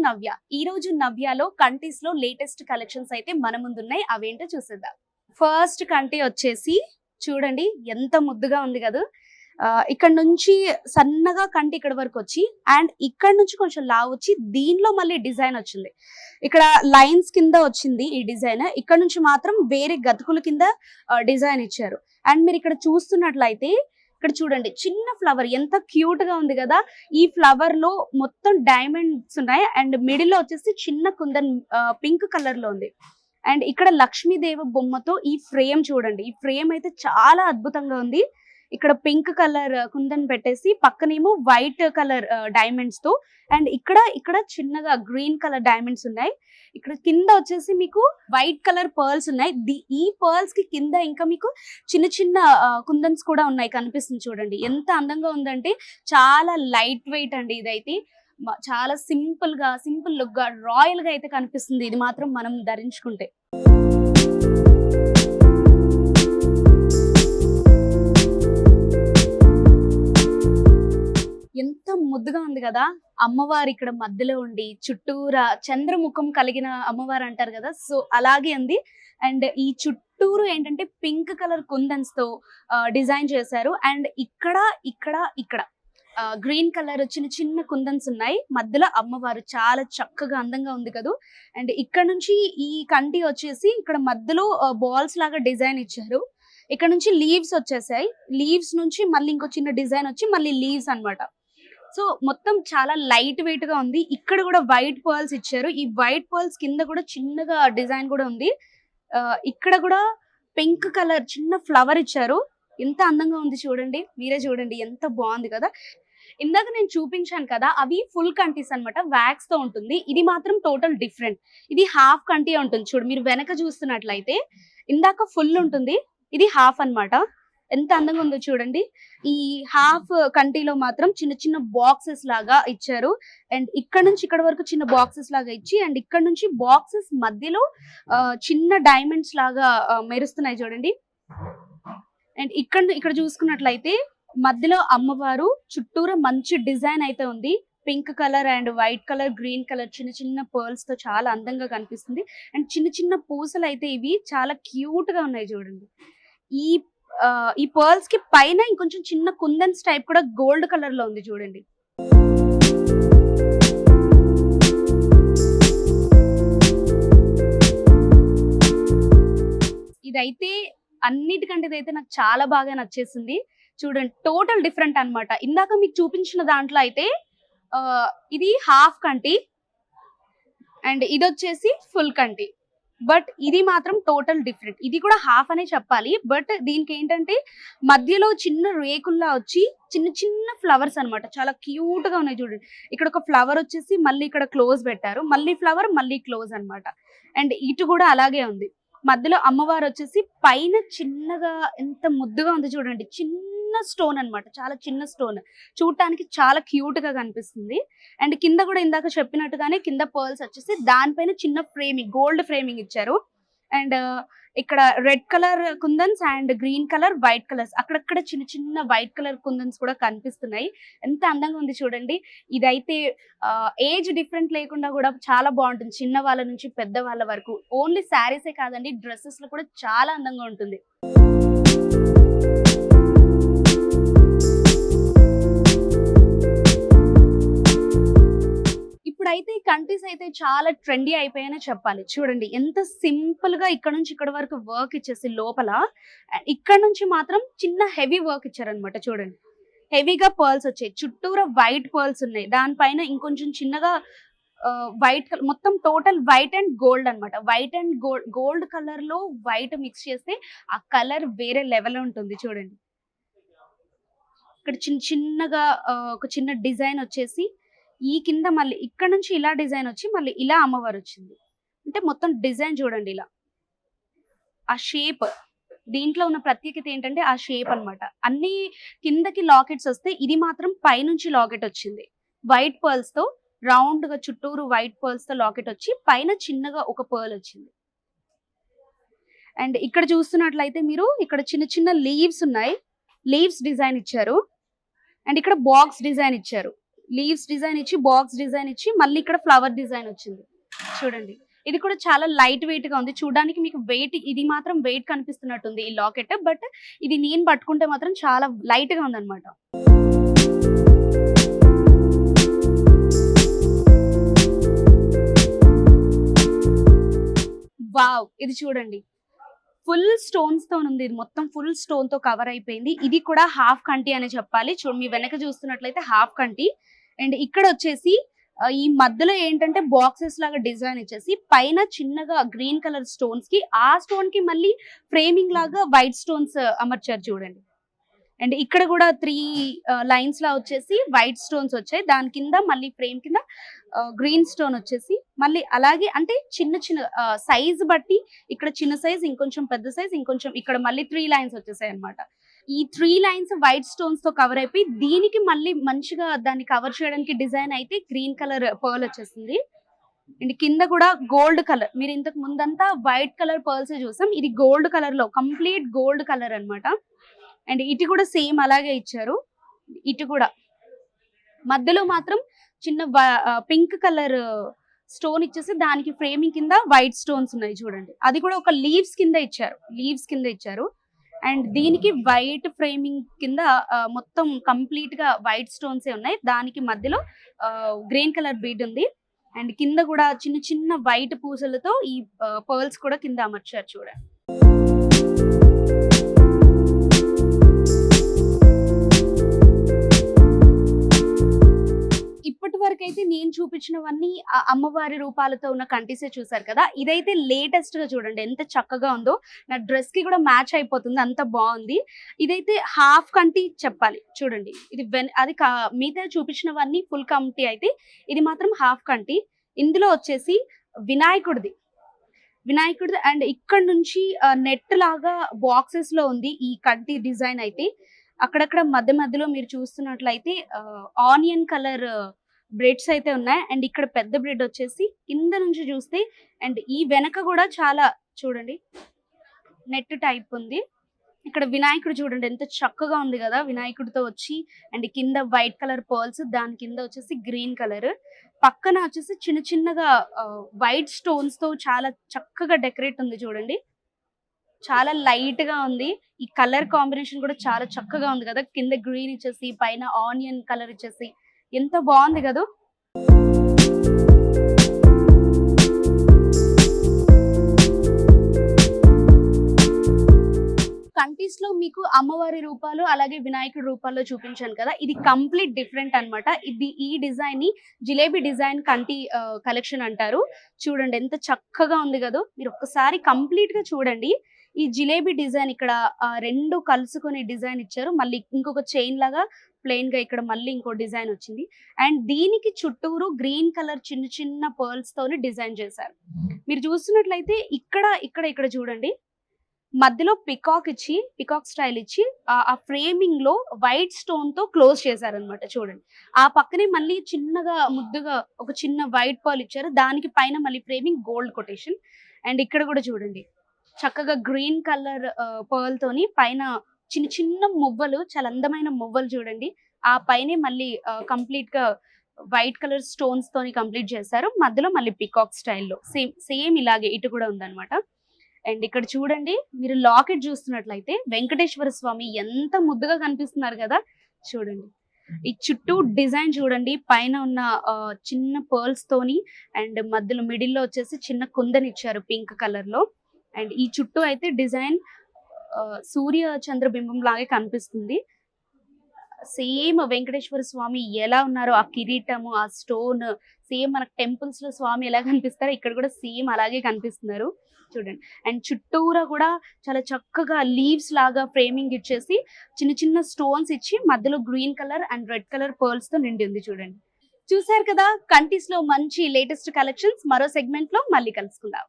నవ్య. ఈ రోజు నవ్యలో కంటీస్ లో లేటెస్ట్ కలెక్షన్స్ అయితే మన ముందున్నాయి. అవేంటో చూసేద్దాం. ఫస్ట్ కంటి వచ్చేసి చూడండి ఎంత ముద్దుగా ఉంది కదా. ఇక్కడ నుంచి సన్నగా కంటి ఇక్కడ వరకు వచ్చి అండ్ ఇక్కడ నుంచి కొంచెం లావు వచ్చి దీనిలో మళ్ళీ డిజైన్ వచ్చింది. ఇక్కడ లైన్స్ కింద వచ్చింది ఈ డిజైన్. ఇక్కడ నుంచి మాత్రం వేరే గతుకుల కింద డిజైన్ ఇచ్చారు. అండ్ మీరు ఇక్కడ చూస్తున్నట్లయితే ఇక్కడ చూడండి చిన్న ఫ్లవర్ ఎంత క్యూట్ గా ఉంది కదా. ఈ ఫ్లవర్ లో మొత్తం డైమండ్స్ ఉన్నాయి అండ్ మిడిల్ లో వచ్చేసి చిన్న కుందన్ పింక్ కలర్ లో ఉంది. అండ్ ఇక్కడ లక్ష్మీదేవి బొమ్మతో ఈ ఫ్రేమ్ చూడండి. ఈ ఫ్రేమ్ అయితే చాలా అద్భుతంగా ఉంది. ఇక్కడ పింక్ కలర్ కుందన్ పెట్టేసి పక్కనేమో వైట్ కలర్ డైమండ్స్ తో అండ్ ఇక్కడ చిన్నగా గ్రీన్ కలర్ డైమండ్స్ ఉన్నాయి. ఇక్కడ కింద వచ్చేసి మీకు వైట్ కలర్ పర్ల్స్ ఉన్నాయి. ఈ పర్ల్స్ కి కింద ఇంకా మీకు చిన్న చిన్న కుందన్స్ కూడా ఉన్నాయి కనిపిస్తుంది చూడండి. ఎంత అందంగా ఉందంటే చాలా లైట్ వెయిట్ అండి. ఇదైతే చాలా సింపుల్ లుక్ గా రాయల్ గా అయితే కనిపిస్తుంది ఇది మాత్రం మనం ధరించుకుంటే. ఎంత ముద్దుగా ఉంది కదా. అమ్మవారు ఇక్కడ మధ్యలో ఉండి చుట్టూరా చంద్రముఖం కలిగిన అమ్మవారు అంటారు కదా, సో అలాగే ఉంది. అండ్ ఈ చుట్టూరు ఏంటంటే పింక్ కలర్ కుందన్స్ తో డిజైన్ చేశారు. అండ్ ఇక్కడ గ్రీన్ కలర్ చిన్న చిన్న కుందన్స్ ఉన్నాయి. మధ్యలో అమ్మవారు చాలా చక్కగా అందంగా ఉంది కదా. అండ్ ఇక్కడ నుంచి ఈ కంటి వచ్చేసి ఇక్కడ మధ్యలో బాల్స్ లాగా డిజైన్ ఇచ్చారు. ఇక్కడ నుంచి లీవ్స్ వచ్చేసాయి. లీవ్స్ నుంచి మళ్ళీ ఇంకో చిన్న డిజైన్ వచ్చి మళ్ళీ లీవ్స్ అన్నమాట. సో మొత్తం చాలా లైట్ వెయిట్ గా ఉంది. ఇక్కడ కూడా వైట్ పర్ల్స్ ఇచ్చారు. ఈ వైట్ పర్ల్స్ కింద కూడా చిన్నగా డిజైన్ కూడా ఉంది. ఇక్కడ కూడా పింక్ కలర్ చిన్న ఫ్లవర్ ఇచ్చారు. ఎంత అందంగా ఉంది చూడండి. మీరే చూడండి ఎంత బాగుంది కదా. ఇందాక నేను చూపించాను కదా, అవి ఫుల్ కంటీస్ అన్నమాట. వ్యాక్స్ తో ఉంటుంది. ఇది మాత్రం టోటల్ డిఫరెంట్. ఇది హాఫ్ కంటీ ఉంటుంది చూడు. మీరు వెనక చూస్తున్నట్లయితే ఇందాక ఫుల్ ఉంటుంది, ఇది హాఫ్ అన్నమాట. ఎంత అందంగా ఉందో చూడండి. ఈ హాఫ్ కంటీలో మాత్రం చిన్న చిన్న బాక్సెస్ లాగా ఇచ్చారు. అండ్ ఇక్కడ నుంచి ఇక్కడ వరకు చిన్న బాక్సెస్ లాగా ఇచ్చి అండ్ ఇక్కడ నుంచి బాక్సెస్ మధ్యలో చిన్న డైమండ్స్ లాగా మెరుస్తున్నాయి చూడండి. అండ్ ఇక్కడ చూసుకున్నట్లయితే మధ్యలో అమ్మవారు చుట్టూరా మంచి డిజైన్ అయితే ఉంది. Pink colour and white colour green colour చిన్న చిన్న పర్ల్స్ తో చాలా అందంగా కనిపిస్తుంది. అండ్ చిన్న చిన్న పూసలు అయితే ఇవి చాలా క్యూట్ గా ఉన్నాయి చూడండి. ఈ పర్ల్స్ కి పైన ఇంకొంచెం చిన్న కుందన్స్ టైప్ కూడా గోల్డ్ కలర్ లో ఉంది చూడండి. ఇదైతే అన్నిటికంటే ఇదైతే నాకు చాలా బాగా నచ్చేసింది చూడండి. టోటల్ డిఫరెంట్ అన్నమాట. ఇందాక మీకు చూపించిన దాంట్లో అయితే ఇది హాఫ్ కంటి అండ్ ఇది వచ్చేసి ఫుల్ కంటి. బట్ ఇది మాత్రం టోటల్ డిఫరెంట్. ఇది కూడా హాఫ్ అనే చెప్పాలి. బట్ దీనికి ఏంటంటే మధ్యలో చిన్న రేకుల్లా వచ్చి చిన్న చిన్న ఫ్లవర్స్ అన్నమాట. చాలా క్యూట్ గా ఉన్నాయి చూడండి. ఇక్కడ ఒక ఫ్లవర్ వచ్చేసి మళ్ళీ ఇక్కడ క్లోజ్ పెట్టారు, మళ్ళీ ఫ్లవర్ మళ్ళీ క్లోజ్ అన్నమాట. అండ్ ఇటు కూడా అలాగే ఉంది. మధ్యలో అమ్మవారు వచ్చేసి పైన చిన్నగా ఎంత ముద్దుగా ఉంది చూడండి. చిన్న స్టోన్ అన్నమాట, చాలా చిన్న స్టోన్. చూడటానికి చాలా క్యూట్ గా కనిపిస్తుంది. అండ్ కింద కూడా ఇందాక చెప్పినట్టుగానే కింద పర్ల్స్ వచ్చేసి దానిపైన చిన్న ఫ్రేమింగ్ గోల్డ్ ఫ్రేమింగ్ ఇచ్చారు. అండ్ ఇక్కడ red colour kundans and green colour white colours అక్కడక్కడ చిన్న చిన్న వైట్ కలర్ కుందన్స్ కూడా కనిపిస్తున్నాయి. ఎంత అందంగా ఉంది చూడండి. ఇదైతే ఏజ్ డిఫరెంట్ లేకుండా కూడా చాలా బాగుంటుంది. చిన్న వాళ్ళ నుంచి పెద్ద వాళ్ళ వరకు. ఓన్లీ శారీసే కాదండి, డ్రెస్సెస్ లో కూడా చాలా అందంగా ఉంటుంది. ఇప్పుడైతే ఈ కంట్రీస్ అయితే చాలా ట్రెండీ అయిపోయాయని చెప్పాలి. చూడండి ఎంత సింపుల్ గా ఇక్కడ నుంచి ఇక్కడ వరకు వర్క్ ఇచ్చేసి లోపల ఇక్కడ నుంచి మాత్రం చిన్న హెవీ వర్క్ ఇచ్చారనమాట. చూడండి హెవీగా పర్ల్స్ వచ్చాయి. చుట్టూరా వైట్ పర్ల్స్ ఉన్నాయి. దానిపైన ఇంకొంచెం చిన్నగా వైట్ కలర్ మొత్తం టోటల్ వైట్ అండ్ గోల్డ్ అన్నమాట. వైట్ అండ్ గోల్డ్ కలర్ లో వైట్ మిక్స్ చేస్తే ఆ కలర్ వేరే లెవెల్ ఉంటుంది చూడండి. ఇక్కడ చిన్నగా ఒక చిన్న డిజైన్ వచ్చేసి ఈ కింద మళ్ళీ ఇక్కడ నుంచి ఇలా డిజైన్ వచ్చి మళ్ళీ ఇలా అమ్మవారు వచ్చింది. అంటే మొత్తం డిజైన్ చూడండి. ఇలా ఆ షేప్, దీంట్లో ఉన్న ప్రత్యేకత ఏంటంటే ఆ షేప్ అన్నమాట. అన్ని కిందకి లాకెట్స్ వస్తే ఇది మాత్రం పైనుంచి లాకెట్ వచ్చింది. వైట్ పర్ల్స్ తో రౌండ్ గా చుట్టూరు వైట్ పర్ల్స్ తో లాకెట్ వచ్చి పైన చిన్నగా ఒక పర్ల్ వచ్చింది. అండ్ ఇక్కడ చూస్తున్నట్లయితే మీరు ఇక్కడ చిన్న చిన్న లీవ్స్ ఉన్నాయి. లీవ్స్ డిజైన్ ఇచ్చారు. అండ్ ఇక్కడ బాక్స్ డిజైన్ ఇచ్చారు. లీవ్స్ డిజైన్ ఇచ్చి బాక్స్ డిజైన్ ఇచ్చి మళ్ళీ ఇక్కడ ఫ్లవర్ డిజైన్ వచ్చింది చూడండి. ఇది కూడా చాలా లైట్ వెయిట్ గా ఉంది చూడడానికి. మీకు వెయిట్ ఇది మాత్రం వెయిట్ కనిపిస్తున్నట్టుంది ఈ లాకెట్, బట్ ఇది నేను పట్టుకుంటే మాత్రం చాలా లైట్ గా ఉందన్నమాట. వావ్, ఇది చూడండి ఫుల్ స్టోన్స్ తో ఉంది. ఇది మొత్తం ఫుల్ స్టోన్ తో కవర్ అయిపోయింది. ఇది కూడా హాఫ్ కంటి అనే చెప్పాలి. మీ వెనక చూస్తున్నట్లయితే హాఫ్ కంటి. అండ్ ఇక్కడ వచ్చేసి ఈ మధ్యలో ఏంటంటే బాక్సెస్ లాగా డిజైన్ ఇచ్చేసి పైన చిన్నగా గ్రీన్ కలర్ స్టోన్స్ కి, ఆ స్టోన్ కి మళ్ళీ ఫ్రేమింగ్ లాగా వైట్ స్టోన్స్ అమర్చారు చూడండి. అండ్ ఇక్కడ కూడా 3 లైన్స్ లా వచ్చేసి వైట్ స్టోన్స్ వచ్చాయి. దాని కింద మళ్ళీ ఫ్రేమ్ కింద గ్రీన్ స్టోన్ వచ్చేసి మళ్ళీ అలాగే అంటే చిన్న చిన్న సైజ్ బట్టి ఇక్కడ చిన్న సైజ్, ఇంకొంచెం పెద్ద సైజ్, ఇంకొంచెం ఇక్కడ మళ్ళీ 3 లైన్స్ వచ్చేసాయి అనమాట. ఈ 3 లైన్స్ వైట్ స్టోన్స్ తో కవర్ అయిపోయి దీనికి మళ్ళీ మంచిగా దాన్ని కవర్ చేయడానికి డిజైన్ అయితే గ్రీన్ కలర్ పర్ల్ వచ్చేసింది. అండ్ కింద కూడా గోల్డ్ కలర్. మీరు ఇంతకు ముందంతా వైట్ కలర్ పర్ల్స్ చూసాం, ఇది గోల్డ్ కలర్ లో కంప్లీట్ గోల్డ్ కలర్ అన్నమాట. అండ్ ఇటు కూడా సేమ్ అలాగే ఇచ్చారు. ఇటు కూడా మధ్యలో మాత్రం చిన్న పింక్ కలర్ స్టోన్ ఇచ్చేసి దానికి ఫ్రేమింగ్ కింద వైట్ స్టోన్స్ ఉన్నాయి చూడండి. అది కూడా ఒక లీవ్స్ కింద ఇచ్చారు. అండ్ దీనికి వైట్ ఫ్రేమింగ్ కింద మొత్తం కంప్లీట్ గా వైట్ స్టోన్స్ ఉన్నాయి. దానికి మధ్యలో గ్రీన్ కలర్ బీడ్ ఉంది. అండ్ కింద కూడా చిన్న చిన్న వైట్ పూసలతో ఈ పర్ల్స్ కూడా కింద అమర్చారు చూడండి. ఇప్పటి వరకు అయితే నేను చూపించినవన్నీ అమ్మవారి రూపాలతో ఉన్న కంటిసే చూసారు కదా. ఇదైతే లేటెస్ట్ గా చూడండి ఎంత చక్కగా ఉందో. నా డ్రెస్ కి కూడా మ్యాచ్ అయిపోతుంది, అంత బాగుంది. ఇదైతే హాఫ్ కంటి చెప్పాలి చూడండి. ఇది అది మిగతా చూపించినవన్నీ ఫుల్ కంటి అయితే, ఇది మాత్రం హాఫ్ కంటి. ఇందులో వచ్చేసి వినాయకుడిది అండ్ ఇక్కడ నుంచి నెట్ లాగా బాక్సెస్ లో ఉంది ఈ కంటి డిజైన్ అయితే. అక్కడక్కడ మధ్యలో మీరు చూస్తున్నట్లయితే ఆనియన్ కలర్ బ్రెడ్స్ అయితే ఉన్నాయి. అండ్ ఇక్కడ పెద్ద బ్రెడ్ వచ్చేసి కింద నుంచి చూస్తే, అండ్ ఈ వెనక కూడా చాలా చూడండి నెట్ టైప్ ఉంది. ఇక్కడ వినాయకుడు చూడండి ఎంత చక్కగా ఉంది కదా, వినాయకుడితో వచ్చి. అండ్ కింద వైట్ కలర్ పర్ల్స్, దాని కింద వచ్చేసి గ్రీన్ కలర్, పక్కన వచ్చేసి చిన్న చిన్నగా వైట్ స్టోన్స్ తో చాలా చక్కగా డెకరేట్ ఉంది చూడండి. చాలా లైట్ గా ఉంది. ఈ కలర్ కాంబినేషన్ కూడా చాలా చక్కగా ఉంది కదా. కింద గ్రీన్ ఇచ్చేసి పైన ఆనియన్ కలర్ ఇచ్చేసి ఎంత బాగుంది కదా. కంటీస్ లో మీకు అమ్మవారి రూపాలు అలాగే వినాయకుడి రూపాల్లో చూపించాను కదా, ఇది కంప్లీట్ డిఫరెంట్ అన్నమాట. ఈ డిజైన్ ని జిలేబీ డిజైన్ కంటి కలెక్షన్ అంటారు. చూడండి ఎంత చక్కగా ఉంది కదా. మీరు ఒక్కసారి కంప్లీట్ గా చూడండి. ఈ జిలేబీ డిజైన్ ఇక్కడ 2 కలుసుకొని డిజైన్ ఇచ్చారు. మళ్ళీ ఇంకొక చైన్ లాగా ప్లెయిన్ గా ఇక్కడ మళ్ళీ ఇంకో డిజైన్ వచ్చింది. అండ్ దీనికి చుట్టూరు గ్రీన్ కలర్ చిన్న చిన్న పర్ల్స్ తోని డిజైన్ చేశారు. మీరు చూస్తున్నట్లయితే ఇక్కడ చూడండి మధ్యలో పికాక్ స్టైల్ ఇచ్చి ఆ ఫ్రేమింగ్ లో వైట్ స్టోన్ తో క్లోజ్ చేశారనమాట చూడండి. ఆ పక్కనే మళ్ళీ చిన్నగా ముద్దుగా ఒక చిన్న వైట్ పర్ల్ ఇచ్చారు. దానికి పైన మళ్ళీ ఫ్రేమింగ్ గోల్డ్ కొటేషన్. అండ్ ఇక్కడ కూడా చూడండి చక్కగా గ్రీన్ కలర్ పర్ల్ తోని పైన చిన్న చిన్న మువ్వలు, చాలా అందమైన మువ్వలు చూడండి. ఆ పైనే మళ్ళీ కంప్లీట్ గా వైట్ కలర్ స్టోన్స్ తోని కంప్లీట్ చేశారు. మధ్యలో మళ్ళీ పికాక్ స్టైల్లో సేమ్ ఇలాగే ఇటు కూడా ఉందన్నమాట. అండ్ ఇక్కడ చూడండి మీరు లాకెట్ చూస్తున్నట్లయితే వెంకటేశ్వర స్వామి ఎంత ముద్దుగా కనిపిస్తున్నారు కదా చూడండి. ఈ చుట్టూ డిజైన్ చూడండి, పైన ఉన్న చిన్న పర్ల్స్ తోని అండ్ మధ్యలో మిడిల్లో వచ్చేసి చిన్న కుందని ఇచ్చారు పింక్ కలర్ లో. అండ్ ఈ చుట్టూ అయితే డిజైన్ సూర్య చంద్రబింబం లాగే కనిపిస్తుంది. సేమ్ వెంకటేశ్వర స్వామి ఎలా ఉన్నారో ఆ కిరీటము ఆ స్టోన్ సేమ్ మన టెంపుల్స్ లో స్వామి ఎలా కనిపిస్తారో ఇక్కడ కూడా సేమ్ అలాగే కనిపిస్తున్నారు చూడండి. అండ్ చుట్టూరా కూడా చాలా చక్కగా లీవ్స్ లాగా ఫ్రేమింగ్ ఇచ్చేసి చిన్న చిన్న స్టోన్స్ ఇచ్చి మధ్యలో green colour and red colour pearls తో నిండి ఉంది చూడండి. చూసారు కదా కంటీస్ లో మంచి లేటెస్ట్ కలెక్షన్స్. మరో సెగ్మెంట్ లో మళ్ళీ కలుసుకుందాం.